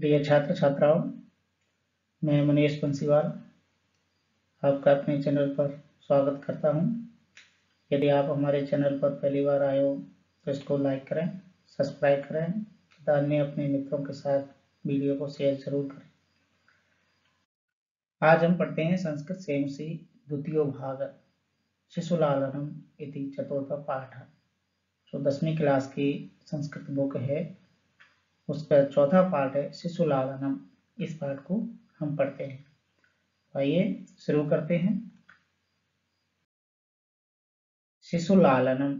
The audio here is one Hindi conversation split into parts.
प्रिय छात्र छात्राओं, मैं मनीष बंसीवाल आपका अपने चैनल पर स्वागत करता हूं। यदि आप हमारे चैनल पर पहली बार आए हो तो इसको लाइक करें, सब्सक्राइब करें तथा अन्य अपने मित्रों के साथ वीडियो को शेयर जरूर करें। आज हम पढ़ते हैं संस्कृत सेमसी द्वितीय भाग शिशुलालनम इति चतुर्थ पाठ। जो 10वीं क्लास की संस्कृत बुक है उसका चौथा पाठ है शिशुलालनम। इस पाठ को हम पढ़ते हैं। आइए शुरू करते हैं। शिशुलालनम।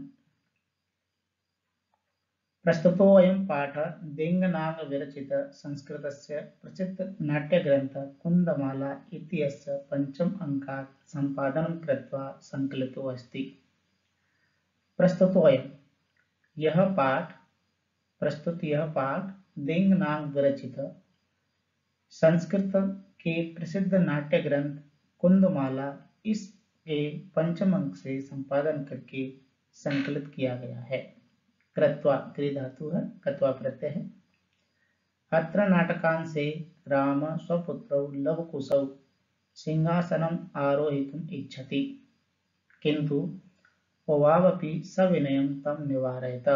प्रस्तुतोऽयं पाठ दिङ्नाग विरचित संस्कृतस्य प्रसिद्ध नाट्यग्रन्थ कुन्दमाला इत्यस्य पंचम अंकात् संपादनं कृत्वा संकलितो अस्ति। प्रस्तुतोऽयं यह पाठ दिङ्नाग विरचित संस्कृत के प्रसिद्ध नाट्य ग्रंथ कुंदमाला इसके पंचम अंक से संपादन करके संकलित किया गया है। कृत्वा क्रिया धातु है, कृत्वा प्रत्यय है। अत्र नाटकांशे राम स्वपुत्रौ लवकुशौ सिंहासनम् आरोहितुम् इच्छति, किंतु उवावपि सविनयं तं निवारयत।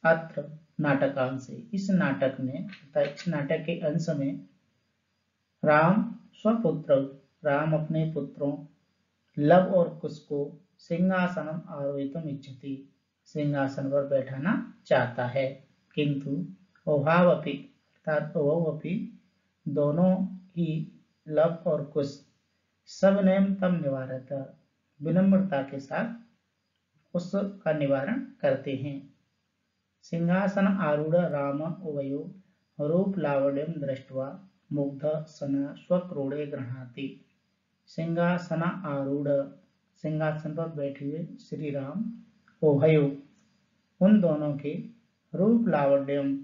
अत्र नाटकांशे, इस नाटक में, इस नाटक के अंश में राम स्वपुत्र, राम अपने पुत्रों लव और कुश को सिंहासनम आरोहितुम इच्छति, सिंहासन पर बैठाना चाहता है, किंतु उभावपि अर्थात उभवपि दोनों ही लव और कुश सविनयम तम निवारत विनम्रता के साथ उसका निवारण करते हैं। सिंहासन आरूढ़ राम उभयो रूप लावण्यम दृष्ट्वा मुग्ध सन स्वक्रोड़े गृह्णाति। सिंहासन आरूढ़, सिंहासन पर बैठे हुए श्री राम उभयो, उन दोनों के रूप लावण्यम,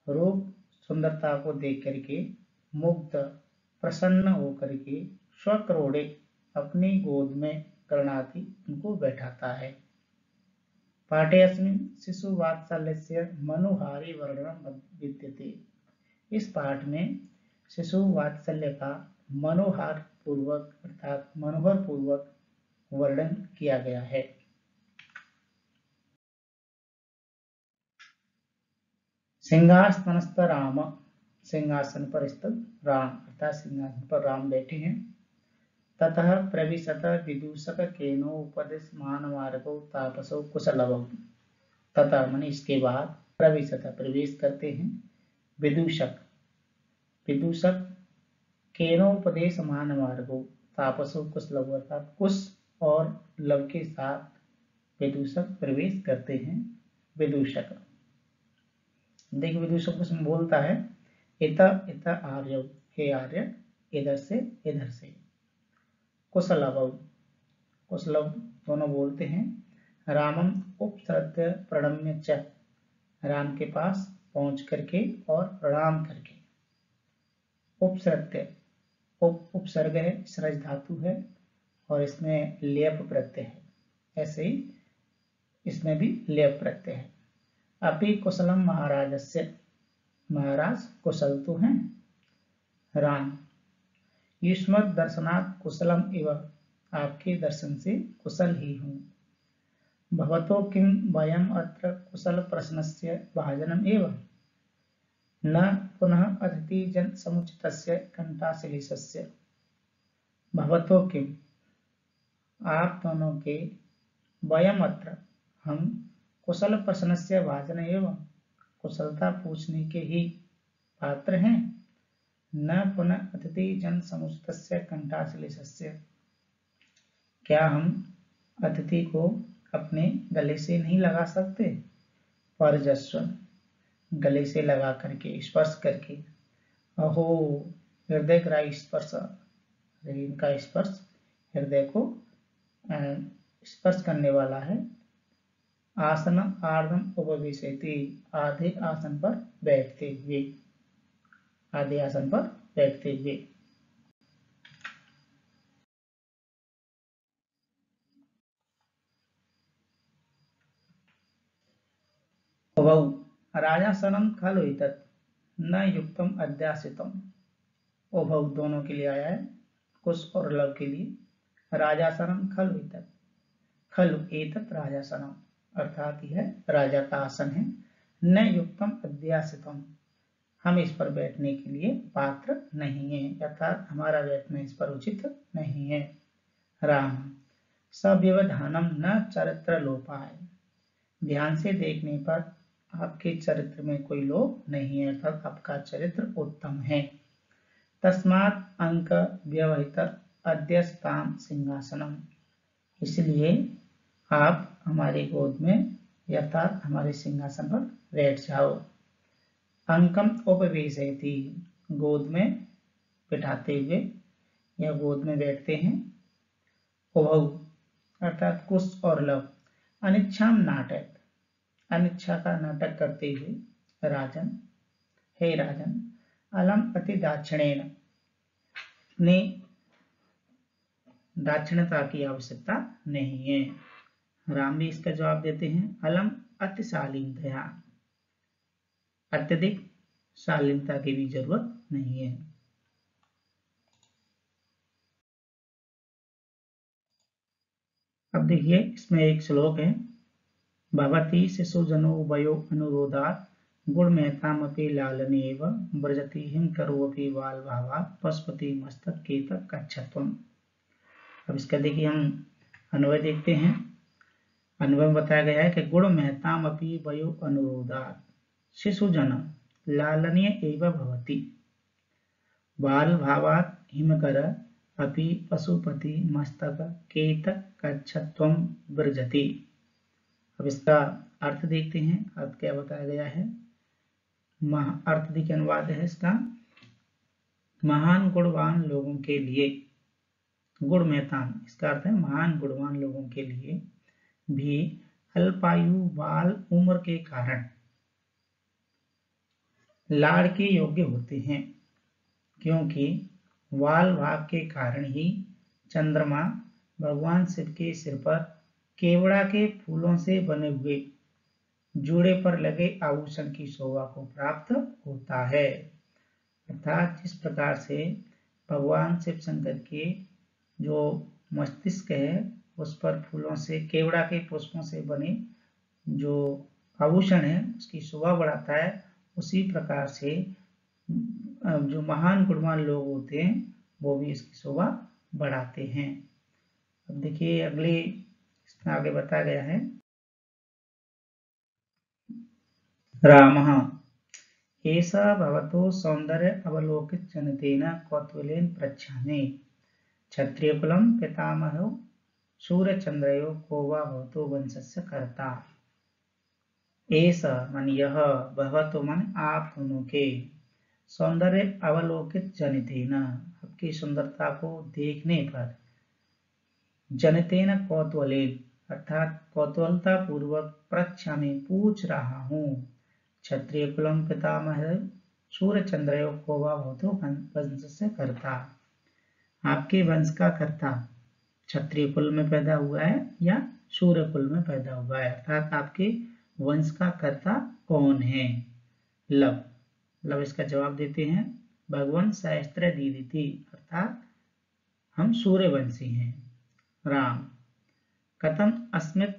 रूप सुंदरता को देख करके मुग्ध प्रसन्न होकर के स्वक्रोड़े अपनी गोद में गृह्णाति, उनको बैठाता है। पाठेऽस्मिन् शिशुवात्सल्यस्य मनुहारी वर्णनं विद्यते। इस पाठ में शिशु वात्सल्य का मनोहार पूर्वक अर्थात मनोहर पूर्वक वर्णन किया गया है। सिंहासनस्थ राम, सिंहासन पर स्थित राम अर्थात सिंहासन पर राम बैठे हैं। ततः प्रविशत विदूषक केनो उपदेशमान मार्गो तापसो कुशलवौ। तथा मन इसके बाद प्रविशत प्रवेश करते हैं विदूषक, विदूषक केनोपदेश मान मार्गो तापसो कुशलव अर्थात कुश और लव के साथ विदूषक प्रवेश करते हैं। विदूषक देख विदूषक उसमें बोलता है इत इत आर्य, हे आर्य इधर से। कुशलव, कुशलव दोनों बोलते हैं। रामम उपसृत्य प्रणम्य च, राम के पास पहुंच करके और प्रणाम करके। उपसृत्य, उपसर्ग है, स्रज धातु है और इसमें लेप प्रत्यय है, ऐसे ही इसमें भी लेप प्रत्यय है। अपि कुशलम महाराजस्य, महाराज कुशल तो हैं। राम युष्मत् दर्शनात् कुशलम इव, आपके दर्शन से कुशल ही हूँ। भवतो किम वयम अत्र कुशल प्रश्नस्य भाजनम एव, न पुनः अतिथि जन समुचितस्य कंठाशिलिशस्य। भवतो किम, आप दोनों के, वयम अत्र हम, कुशल प्रश्नस्य भाजन एवं कुशलता पूछने के ही पात्र हैं। न पुनः अतिथि जन समुचितस्य कंठाशिलिशस्य, क्या हम अतिथि को अपने गले से नहीं लगा सकते। परजस्व, गले से लगा करके स्पर्श करके। अहो हृदय ग्राही स्पर्श, इनका स्पर्श हृदय को स्पर्श करने वाला है। आसन आर्धम उपविशति, आधे आसन पर बैठते हुए, आधे आसन पर बैठते हुए। राजासनम खलु एतत्, न युक्तम अध्यासितम, उभौ दोनों के लिए आया है, कुश और लव के लिए। राजासनम खलु एतत्, खलु एतत् राजासनम, अर्थात यह राजा का आसन है। न युक्तम अध्यासितम, हम इस पर बैठने के लिए पात्र नहीं है, अर्थात हमारा बैठना इस पर उचित नहीं है। राम सव्यवधानम न चरित्र लोपाय, ध्यान से देखने पर आपके चरित्र में कोई लोप नहीं है, अर्थात आपका चरित्र उत्तम है। तस्मात् अंक व्यवहित अध्यस्ताम सिंहासनम, इसलिए आप हमारी गोद में अर्थात हमारे सिंहासन पर बैठ जाओ। अंकम उपवेशयति, गोद में बिठाते हुए या गोद में बैठते हैं। उभौ अर्थात कुश और लव, अनिच्छाम नाटक, अनिच्छा का नाटक करते हुए। राजन, हे राजन, अलम अति दाक्षिणेन, अपनी दाक्षिणता की आवश्यकता नहीं है। राम भी इसका जवाब देते हैं, अलम अति शालीनतया, अत्यधिक शालीनता की भी जरूरत नहीं है। अब देखिए इसमें एक श्लोक है, भवती शिशुजनो वयो अनुरोधात् गुणमेतामपि लालनेव व्रजति हिम करोपि बाल भावात् पशुपति मस्तक केतक कच्छत्वम्। अब इसका देखिए हम अन्वय देखते हैं। अन्वय में बताया गया है कि गुण महताम अपि वयो अनुरोधात् शिशुजन लालनीय एव भवति, बाल भावात् हिमकर अपि पशुपति मस्तक केतक कच्छत्वं व्रजति। अब इसका अर्थ देखते हैं। अर्थ क्या बताया गया है, अर्थ देखिए अनुवाद है इसका, महान गुणवान लोगों के लिए, गुण मेहतान इसका अर्थ है महान गुणवान लोगों के लिए भी अल्पायु बाल उम्र के कारण लाड़ के योग्य होते हैं, क्योंकि बाल भाव के कारण ही चंद्रमा भगवान शिव के सिर पर केवड़ा के फूलों से बने हुए जूड़े पर लगे आभूषण की शोभा को प्राप्त होता है। अर्थात जिस प्रकार से भगवान शिव शंकर के जो मस्तिष्क है उस पर फूलों से, केवड़ा के पुष्पों से बने जो आभूषण है उसकी शोभा बढ़ाता है, उसी प्रकार से जो महान गुणवान लोग होते हैं वो भी इसकी शोभा बढ़ाते हैं। अब देखिए अगले इसमें आगे बताया गया है, रामः एषा भवतो सौंदर्य अवलोकित जनतेन कौतूहलेन पृच्छामि, क्षत्रियकुलं पितामहो सूर्यचंद्रयो को वा भवतो वंशस्य कर्ता। एषा मन यह, भवतो मन आप दोनों के, सौंदर्य अवलोकित जनितेन आपकी सुंदरता को देखने पर, जनितेन कौतूहलेन अर्थात कौतूहलता पूर्वक पृच्छामि पूछ रहा हूँ, क्षत्रिय कुलम पितामह सूर्य चंद्रयो को वा भवतो वंशस्य कर्ता, आपके वंश का कर्ता क्षत्रिय कुल में पैदा हुआ है या सूर्य कुल में पैदा हुआ है, अर्थात आपके वंश का कर्ता कौन है। लव, लव इसका जवाब देते हैं, भगवान सहस्त्र दीदिति, अर्थात हम सूर्यवंशी हैं। राम कथम अस्मित्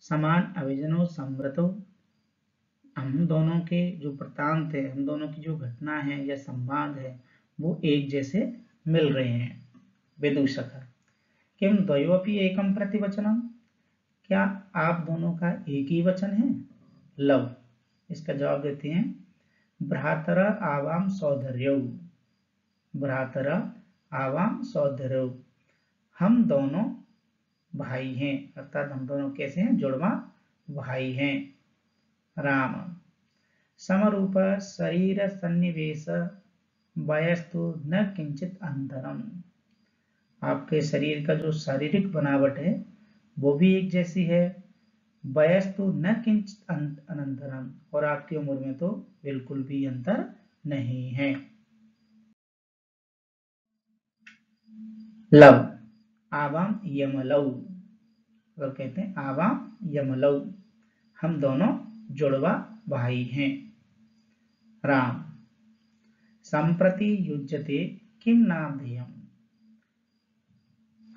समान अभिजनो समृतो, हम दोनों के जो वृत्तांत है, हम दोनों की जो घटना है या संवाद है वो एक जैसे मिल रहे हैं। विदूषक किम द्वयोपि एकम प्रतिवचनम, क्या आप दोनों का एक ही वचन है। लव इसका जवाब देते हैं, भ्रातर आवाम सौधर्यौ, भ्रातर आवाम सौधर्यौ, हम दोनों भाई हैं, अर्थात हम दोनों कैसे हैं, जुड़वा भाई हैं। राम समरूप शरीर सन्निवेश वयस्तु न किंचित अंतरम, आपके शरीर का जो शारीरिक बनावट है वो भी एक जैसी है। वयस्तु न किंचित अनंतरम, और आपकी उम्र में तो बिल्कुल भी अंतर नहीं है। लव आवाम यमलौ, लव कहते हैं आवाम यमलौ, हम दोनों जुड़वा भाई हैं। राम संप्रति युज्यते किम नामधेयम्।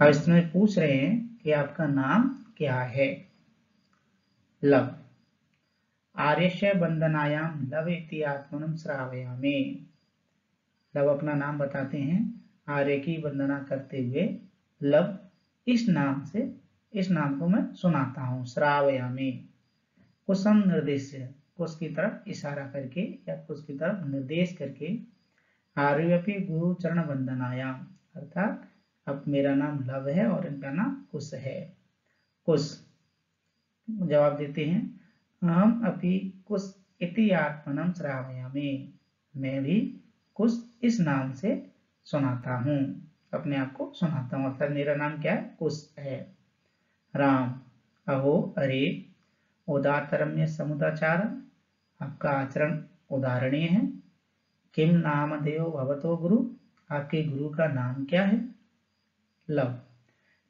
अब इसमें पूछ रहे हैं कि आपका नाम क्या है। लव। आर्यस्य वंदनायां लव इति आत्मनं श्रावयामि। लव अपना नाम बताते हैं, आर्य की वंदना करते हुए लव इस नाम को मैं सुनाता हूँ। श्रावयामि। कुसम निर्देश्य, कुश की तरफ इशारा करके या कुश की तरफ निर्देश करके, आर्यपि गुरु चरण वंदनायाम, अर्थात अब मेरा नाम लव है और इनका नाम कुश है। कुश जवाब देते हैं, अहम अपि कुश इति आत्मनं श्रावयामि। मैं भी कुश इस नाम से सुनाता हूँ, अपने आप को सुनाता हूँ, अर्थात मेरा नाम क्या है, कुश है। राम। अहो अरे उदातरम्य समुदाचार, आपका आचरण उदाहरणीय है। किम नामधेयो भवतो गुरु, आपके गुरु का नाम क्या है। लव।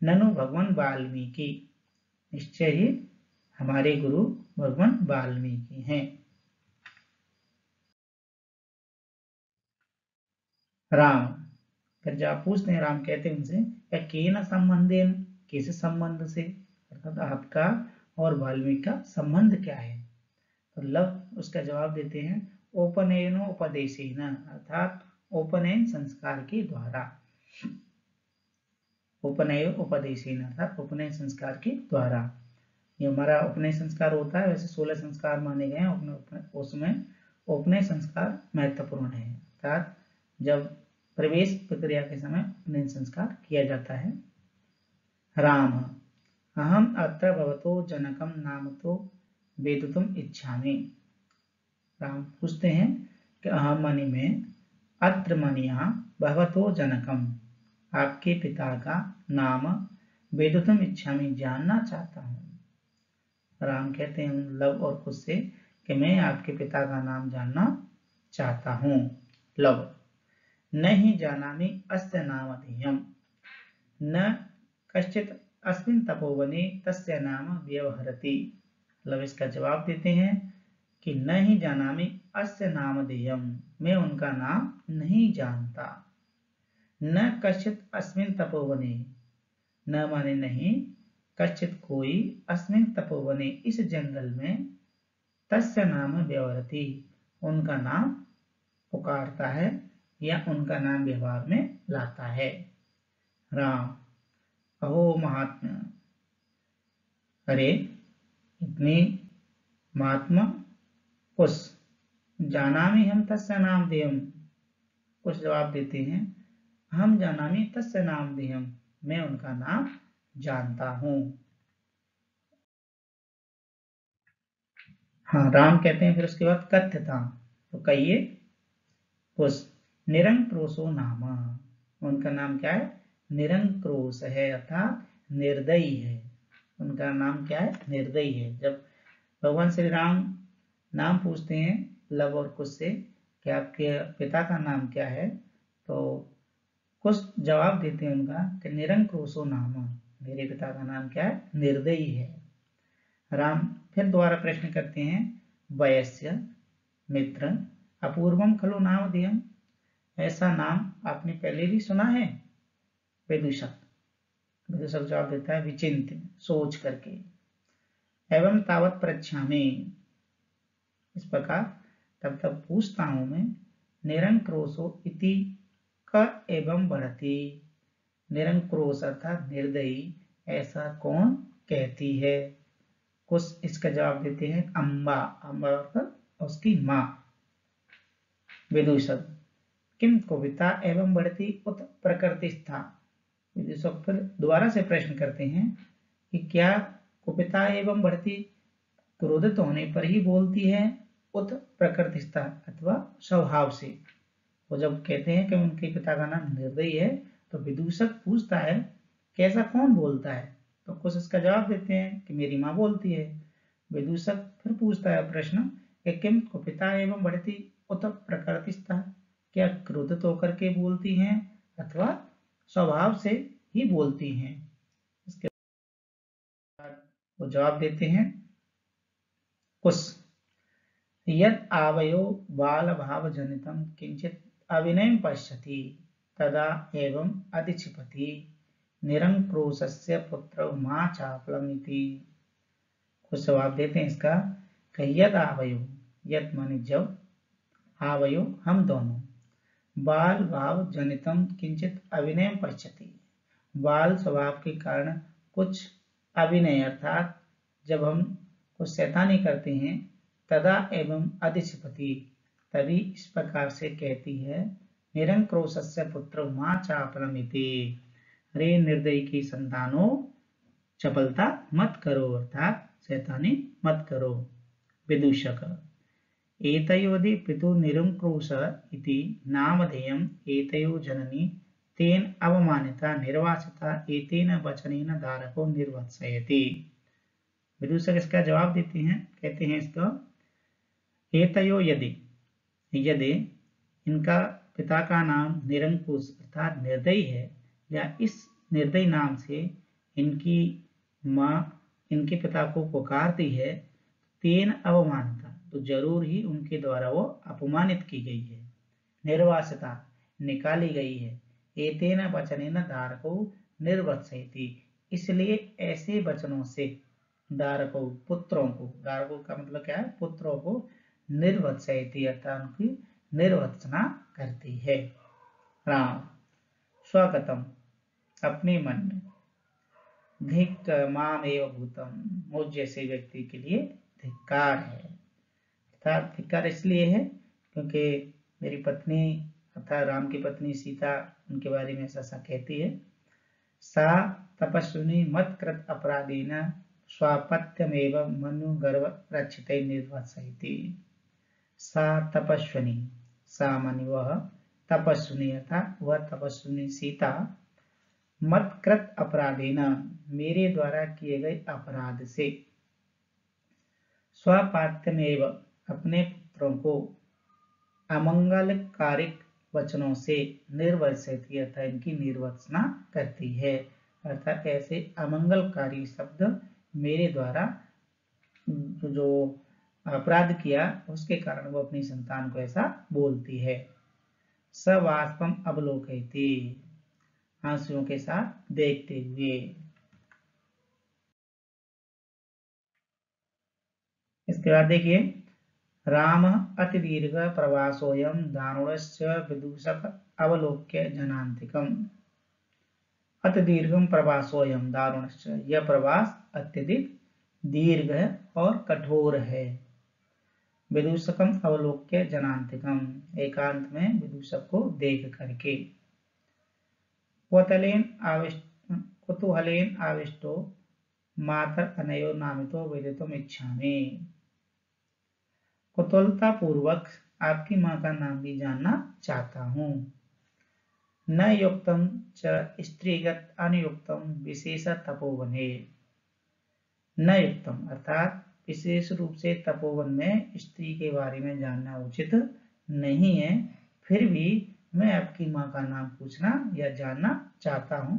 ननु भगवान वाल्मीकि, निश्चय ही हमारे गुरु भगवान वाल्मीकि हैं। राम। फिर जब पूछते हैं, राम कहते हैं उनसे, क्या केन संबंधेन, किस संबंध से, अर्थात आपका और वाल्मीकि का संबंध क्या है। तो लव उसका जवाब देते हैं, उपनयनो उपदेशेन, अर्थात उपनयन संस्कार के द्वारा। उपनयन उपदेशेन अर्थात उपनयन संस्कार के द्वारा। ये हमारा उपनयन संस्कार होता है, वैसे 16 संस्कार माने गए हैं, उसमें उपनयन संस्कार महत्वपूर्ण है, अर्थात जब प्रवेश प्रक्रिया के समय उपनयन संस्कार किया जाता है। राम। अहम अत्र भवतो जनकम नाम तो वेदितुम इच्छामि। राम पूछते हैं कि अहम मणि में, अत्र मणि यहाँ, भवतो जनकम, आपके पिता का नाम, वेदितुम इच्छामि, जानना चाहता हूँ। राम कहते हैं लव और कुश से कि मैं आपके पिता का नाम जानना चाहता हूँ। लव। नहीं जानामि अस्य नामधेयम्, न कश्चित् अस्मिन् तपोवने तस्य नाम व्यवहरति। लव इसका जवाब देते हैं कि नहीं जानामि अस्य नामधेयम्, मैं उनका नाम नहीं जानता। न कश्चित् अस्मिन् तपोवने, न माने नहीं, कश्चित कोई, अस्मिन् तपोवने इस जंगल में, तस्य नाम व्यवहरति उनका नाम पुकारता है या उनका नाम व्यवहार में लाता है। राम। अहो महात्मा, अरे इतनी महात्मा। कुश। जानामि हम तस्य नामधेयम्, कुछ जवाब देते हैं, हम जानामि तस्य नामधेयम्, मैं उनका नाम जानता हूँ। हाँ, राम कहते हैं फिर उसके बाद कथ्यता, तो कहिए। कुश। निरंक्रोशो नाम, उनका नाम क्या है, निरंक्रोश है, अर्थात निर्दयी है। उनका नाम क्या है, निर्दयी है। जब भगवान श्री राम नाम पूछते हैं लव और कुश से कि आपके पिता का नाम क्या है, तो कुश जवाब देते हैं उनका कि निरंक्रोशो नाम, मेरे पिता का नाम क्या है, निर्दयी है। राम फिर दोबारा प्रश्न करते हैं, वयस्य मित्र अपूर्वम खलु नामधेयम्, ऐसा नाम आपने पहले भी सुना है। विदूषक। विदूषक जवाब देता है, विचिन्त्य, सोच करके। एवं तावत पृच्छामि, इस प्रकार तब तक पूछता हूं मैं। निरंक्रोशो इति क एवं बढ़ती, निरंक्रोश अर्थात निर्दयी, ऐसा कौन कहती है। कुछ इसका जवाब देते हैं, अम्बा, अम्बा अर्थात उसकी माँ। विदूषक। किम कुपिता एवं बढ़ती उत प्रकृतिस्था, विदूषक फिर दोबारा से प्रश्न करते हैं कि क्या कुपिता एवं बढ़ती क्रोधित होने पर ही बोलती है, उत प्रकृतिस्था अथवा स्वभाव से। वो जब कहते हैं कि उनके पिता का नाम निर्दयी है, तो विदूषक पूछता है कि ऐसा कौन बोलता है, तो कुछ इसका जवाब देते हैं कि मेरी माँ बोलती है। विदूषक फिर पूछता है प्रश्न कि किम कुपिता एवं बढ़ती उत प्रकृतिस्था, क्या क्रोधित होकर के बोलती हैं अथवा स्वभाव से ही बोलती हैं। इसके बाद वो जवाब देते हैं, कुछ यद आवयो बाल भाव जनितम किंचित अविनयं पश्यति तदा एवं अधिक्षिपति निरंक्रोशस्य पुत्र मा चापलम इति। कुछ जवाब देते हैं इसका। यद आवयो, यद माने जब, आवयो हम दोनों, बाल भाव जनितम किंचित अविनय पश्यति, बाल स्वभाव के कारण कुछ अविनय अर्थात जब हम कुछ शैतानी करते हैं, तदा एवं अधिक्षिपति तभी इस प्रकार से कहती है, निरंक्रोशस्य पुत्र मां चापलम इति, रे निर्दयी की संतानों चपलता मत करो अर्थात शैतानी मत करो। विदूषक एतयोदि पितु निरंक्रोश इति नामधेयम् एतयो जननी तेन अवमानिता निर्वासिता एतेन वचनेन धारको निर्वत्सयति। विदूषक इसका जवाब देते हैं, कहते हैं इसको, एतयो यदि, यदि इनका पिता का नाम निरंकुश अर्थात निर्दयी है, या इस निर्दयी नाम से इनकी माँ इनके पिता को पुकारती है, तेन अवमानिता तो जरूर ही उनके द्वारा वो अपमानित की गई है, निर्वासिता निकाली गई है, एतेन वचनेन धारको निर्वत्सयति इसलिए ऐसे वचनों से धारको पुत्रों को, धारकों का मतलब क्या है, पुत्रों को, निर्वत्सयति अर्थात उनकी निर्वत्सना करती है। राम स्वगतम अपने मन में, धिक् माम एव भूतम मुझ जैसे व्यक्ति के लिए धिक्कार है, अर्थात धिक्कार इसलिए है क्योंकि मेरी पत्नी अर्थात राम की पत्नी सीता उनके बारे में ऐसा कहती है। सा तपस्विनी मत्कृत अपराधेन स्वापत्यमेव मनु गर्भ रक्षित निर्वत्सयति। सा तपस्विनी, सा मानी वह, तपस्विनी अर्थात वह तपस्विनी सीता, मत्कृत अपराधेन मेरे द्वारा किए गए अपराध से, स्वापात्यमेव अपने पुत्रों को, अमंगलकारिक वचनों से निर्वत्सयति अर्थात इनकी निर्वत्सना करती है, अर्थात ऐसे अमंगलकारी शब्द मेरे द्वारा जो अपराध किया उसके कारण वो अपनी संतान को ऐसा बोलती है। सवाष्पम अवलोकयति आंसुओं के साथ देखते हुए। इसके बाद देखिए, राम अति दीर्घ प्रवासोयम दारुणस्य विदूषक अवलोक्य जनांतिकम। अति दीर्घम प्रवासोयम दारुणस्य, यह प्रवास अत्यधिक दीर्घ है और कठोर है। विदूषकम अवलोक्य जनांतिकम, एकांत में विदूषक को देख करके। कुतूहलेन आविष्टो मातर अनयो नामितो वेदितुम इच्छामि। कुतूहलता पूर्वक आपकी माँ का नाम भी जानना चाहता हूँ। न युक्तम च स्त्रीगत अनुयुक्तम विशेष तपोवने। न युक्तम अर्थात विशेष रूप से तपोवन में स्त्री के बारे में जानना उचित नहीं है, फिर भी मैं आपकी माँ का नाम पूछना या जानना चाहता हूँ।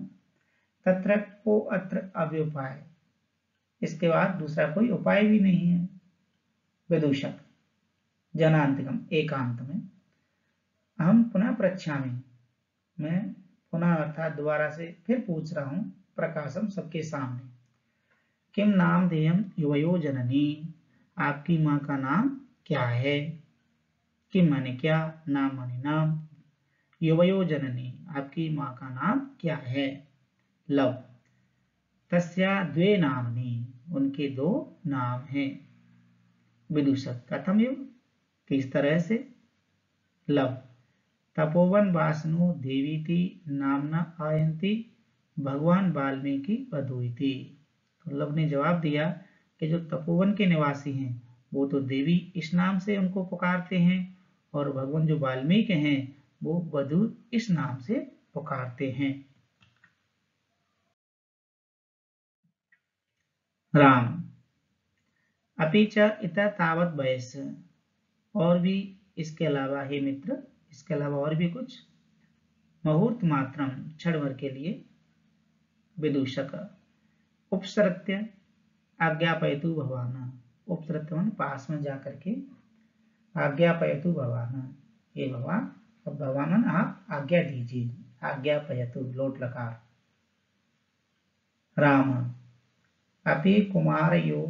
तत्र को अत्र अव्युपाय, इसके बाद दूसरा कोई उपाय भी नहीं है। विदूषक जनांतिकम, एकांत में। हम पुनः पृच्छामि, मैं पुनः अर्थात दोबारा से फिर पूछ रहा हूँ, प्रकाशम सबके सामने। किम नाम धेयम युवयो जननी, आपकी माँ का नाम क्या है। किम माने क्या, नाम माने नाम, युवयो जननी आपकी माँ का नाम क्या है। लव तस्या द्वे नामनी, उनके दो नाम हैं। विदूषक कथम युग, किस तरह से। लव तपोवन वासनो देवीति नामना आयंती भगवान वाल्मीकि वधूइति। तो लव ने जवाब दिया कि जो तपोवन के निवासी हैं वो तो देवी इस नाम से उनको पुकारते हैं, और भगवान जो वाल्मीकि हैं वो वधु इस नाम से पुकारते हैं। राम अपि च इतः तावत वयस, और भी इसके अलावा हे मित्र, इसके अलावा और भी कुछ। मुहूर्त मात्रम क्षण भर के लिए। विदूषक उपसृत्य आज्ञापयतु भवान, उपसृत्य पास में जाकर के आज्ञापयतु भवान, हे भगवान अब भगवान आप आज्ञा दीजिए, आज्ञा पयतु लोट लकार। राम अपि कुमारयो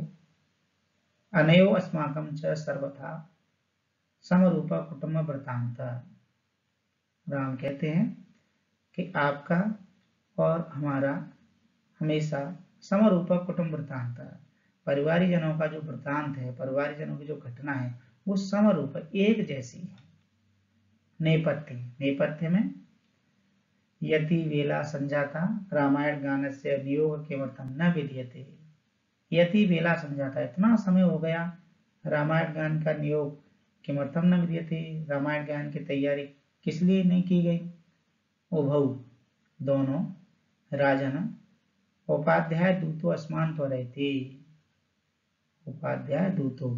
अनयो अस्माकं च सर्वथा समरूप कुटुंब वृत्तांत। राम कहते हैं कि आपका और हमारा हमेशा समरूप कुटुंब वृत्तांत, परिवारी जनों का जो वृत्तांत है, परिवारी जनों की जो घटना है वो समरूप एक जैसी है। नेपथ्य, नेपथ्य में यति वेला संजाता रामायण गान से नियोग किमर्थम न विद्यते। यति वेला संजाता, इतना समय हो गया रामायण गान का नियोग किमर्थम न विद्यते, रामायण गान की तैयारी किस लिए नहीं की गई। उभौ दोनों राजन उपाध्याय दूतो अस्मान त्वरयति, उपाध्याय दूतो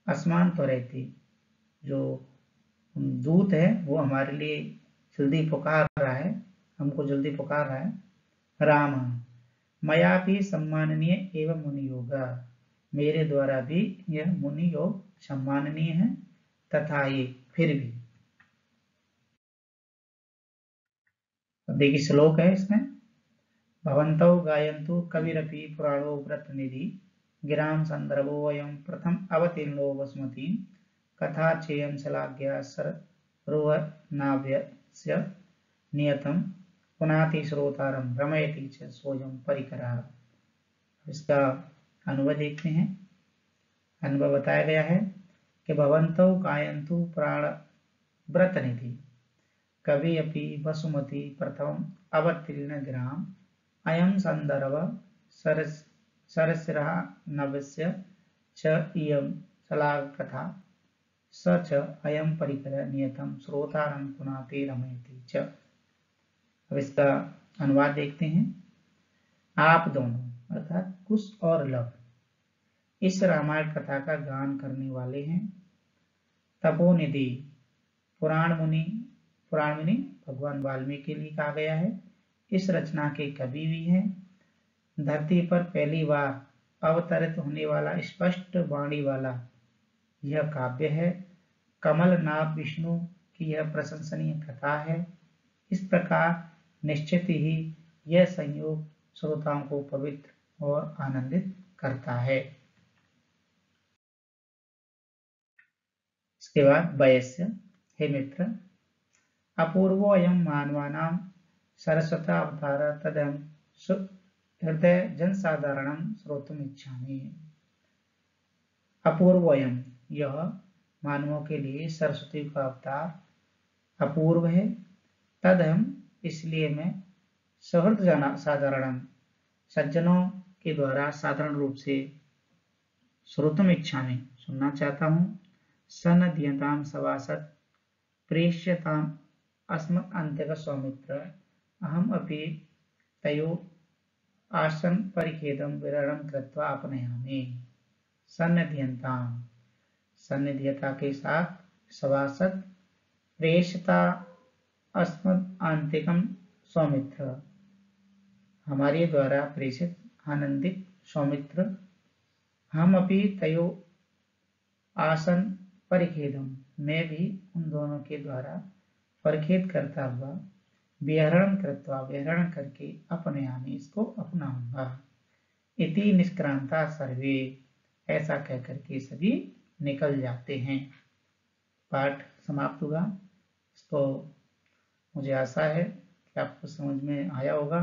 अस्मान त्वरयति, जो दूत है वो हमारे लिए जल्दी पुकार रहा है, हमको जल्दी पुकार रहा है। राम मयापि सम्माननीय एवं मुनि योग, मेरे द्वारा भी यह मुनि योग सम्माननीय है। तथा ये फिर भी, देखिए श्लोक है इसमें, भवन्तौ गायन्तु कविरपि पुराणो व्रतनिधि गिरां संदर्भो वयं प्रथम अवतीर्णो वसुमती कथा चेयं शलाघ्या सर्वनाव्यस्य नियतम पुनाति श्रोतारम रमयति च सोयम परिकरः। इसका अनुभव देखते हैं। अनुभव बताया गया है कि भवन्तौ गायन्तु पुराण व्रतनिधि कवि अपि वसुमती प्रथम अवतीर्ण गिराम अयं संदर्भ सरसिरः नवस्य च इयं शलाकथा स च अयं परिकर नियतम श्रोतारं पुनाति रमयति च। अब इसका अनुवाद देखते हैं। आप दोनों अर्थात कुश और लव इस रामायण कथा का गान करने वाले हैं। तपोनिधि पुराण मुनि भगवान वाल्मीकि के लिए कहा गया है। इस रचना के कवि भी हैं। धरती पर पहली बार अवतरित होने वाला स्पष्ट वाणी वाला यह काव्य है। कमल नाभ विष्णु की यह प्रशंसनीय कथा है। इस प्रकार निश्चित ही यह संयोग श्रोताओं को पवित्र और आनंदित करता है। इसके बाद वयस्य, हे मित्र, अपूर्वो अयं मानवानां सरस्वता अवतार तदहं हृदय जनसाधारणं श्रोतुम इच्छामि। अपूर्वोऽयं, यह मानवों के लिए सरस्वती का अवतार अपूर्व है। तदहं, इसलिए मैं सहृदय साधारणं, सज्जनों के द्वारा साधारण रूप से श्रोतुम इच्छामि, सुनना चाहता हूँ। सनदीयतां सभासद प्रेष्यताम् अस्मत् अन्त्यक सौमित्र अहम अपि तयो आसन परिखेदं विरहणं कृत्वा अपनयामि। सन्निध्यतां, सन्निध्यता के साथ, सभासद प्रेष्यता अस्मत् आंतिकम सौमित्र, हमारे द्वारा प्रेषित आनंदित सौमित्र, हम अपि तयो आसन परिखेदम, मैं भी उन दोनों के द्वारा परिखेद करता हुआ विहरण कृत्वा, विहरण करके अपने आने इसको अपनाऊंगा। इति निष्क्रांता सर्वे, ऐसा कहकर के सभी निकल जाते हैं। पाठ समाप्त हुआ। इसको मुझे आशा है कि आपको समझ में आया होगा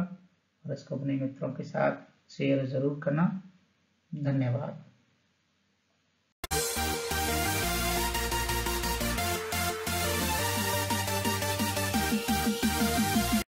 और इसको अपने मित्रों के साथ शेयर जरूर करना। धन्यवाद।